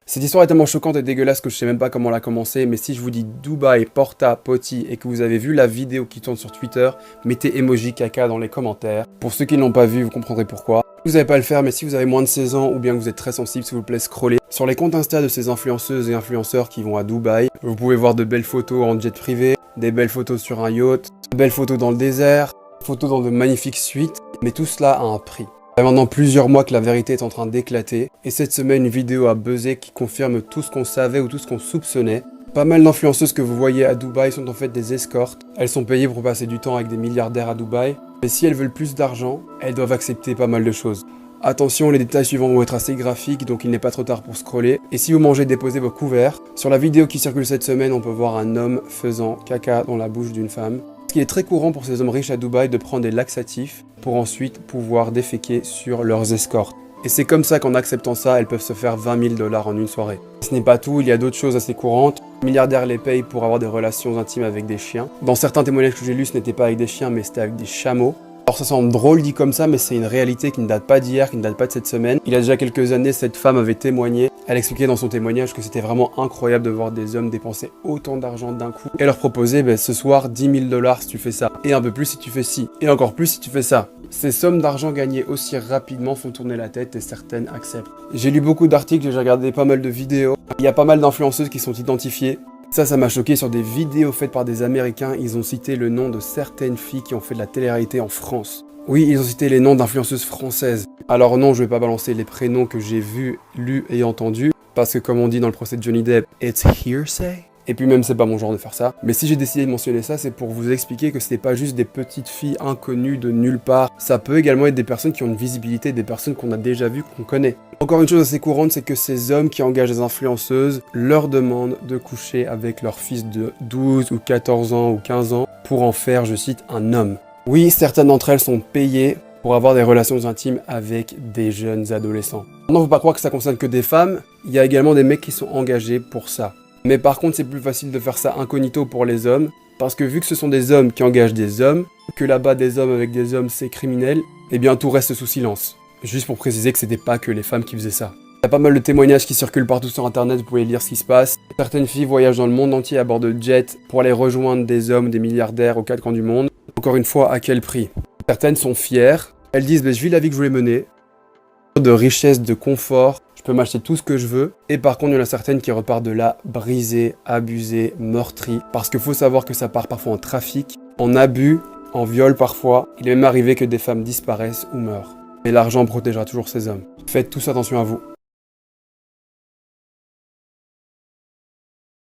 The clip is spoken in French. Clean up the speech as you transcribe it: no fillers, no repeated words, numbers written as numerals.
Cette histoire est tellement choquante et dégueulasse que je sais même pas comment la commencer, mais si je vous dis Dubaï, Porta, Poti et que vous avez vu la vidéo qui tourne sur Twitter, mettez emoji caca dans les commentaires. Pour ceux qui ne l'ont pas vu, vous comprendrez pourquoi. Vous n'allez pas le faire, mais si vous avez moins de 16 ans ou bien que vous êtes très sensible, s'il vous plaît, scrollez sur les comptes Insta de ces influenceuses et influenceurs qui vont à Dubaï. Vous pouvez voir de belles photos en jet privé, des belles photos sur un yacht, de belles photos dans le désert, photos dans de magnifiques suites, mais tout cela a un prix. Ça fait maintenant plusieurs mois que la vérité est en train d'éclater, et cette semaine une vidéo a buzzé qui confirme tout ce qu'on savait ou tout ce qu'on soupçonnait. Pas mal d'influenceuses que vous voyez à Dubaï sont en fait des escortes. Elles sont payées pour passer du temps avec des milliardaires à Dubaï, mais si elles veulent plus d'argent, elles doivent accepter pas mal de choses. Attention, les détails suivants vont être assez graphiques, donc il n'est pas trop tard pour scroller. Et si vous mangez, déposez vos couverts. Sur la vidéo qui circule cette semaine, on peut voir un homme faisant caca dans la bouche d'une femme. Ce qui est très courant pour ces hommes riches à Dubaï de prendre des laxatifs pour ensuite pouvoir déféquer sur leurs escortes. Et c'est comme ça qu'en acceptant ça, elles peuvent se faire 20 000 $ en une soirée. Ce n'est pas tout, il y a d'autres choses assez courantes. Les milliardaires les payent pour avoir des relations intimes avec des chiens. Dans certains témoignages que j'ai lus, ce n'était pas avec des chiens, mais c'était avec des chameaux. Alors ça semble drôle dit comme ça, mais c'est une réalité qui ne date pas d'hier, qui ne date pas de cette semaine. Il y a déjà quelques années, cette femme avait témoigné. Elle expliquait dans son témoignage que c'était vraiment incroyable de voir des hommes dépenser autant d'argent d'un coup. Et leur proposer, ce soir, 10 000 $ si tu fais ça. Et un peu plus si tu fais ci. Et encore plus si tu fais ça. Ces sommes d'argent gagnées aussi rapidement font tourner la tête et certaines acceptent. J'ai lu beaucoup d'articles, j'ai regardé pas mal de vidéos. Il y a pas mal d'influenceuses qui sont identifiées. Ça m'a choqué sur des vidéos faites par des Américains. Ils ont cité le nom de certaines filles qui ont fait de la télé-réalité en France. Oui, ils ont cité les noms d'influenceuses françaises. Alors non, je vais pas balancer les prénoms que j'ai vus, lus et entendus, parce que comme on dit dans le procès de Johnny Depp, it's hearsay. Et puis même c'est pas mon genre de faire ça. Mais si j'ai décidé de mentionner ça, c'est pour vous expliquer que c'est pas juste des petites filles inconnues de nulle part. Ça peut également être des personnes qui ont une visibilité, des personnes qu'on a déjà vues, qu'on connaît. Encore une chose assez courante, c'est que ces hommes qui engagent des influenceuses leur demandent de coucher avec leur fils de 12 ou 14 ans ou 15 ans pour en faire, je cite, un homme. Oui, certaines d'entre elles sont payées pour avoir des relations intimes avec des jeunes adolescents. Non, faut pas croire que ça concerne que des femmes, il y a également des mecs qui sont engagés pour ça. Mais par contre, c'est plus facile de faire ça incognito pour les hommes, parce que vu que ce sont des hommes qui engagent des hommes, que là-bas des hommes avec des hommes c'est criminel, eh bien tout reste sous silence. Juste pour préciser que c'était pas que les femmes qui faisaient ça. Il y a pas mal de témoignages qui circulent partout sur internet, vous pouvez lire ce qui se passe. Certaines filles voyagent dans le monde entier à bord de jets pour aller rejoindre des hommes, des milliardaires aux quatre coins du monde. Encore une fois, à quel prix? Certaines sont fières, elles disent je vis la vie que je voulais mener, de richesse, de confort, je peux m'acheter tout ce que je veux. Et par contre, il y en a certaines qui repartent de là brisées, abusées, meurtries. Parce qu'il faut savoir que ça part parfois en trafic, en abus, en viol parfois. Il est même arrivé que des femmes disparaissent ou meurent. Mais l'argent protégera toujours ces hommes. Faites tous attention à vous.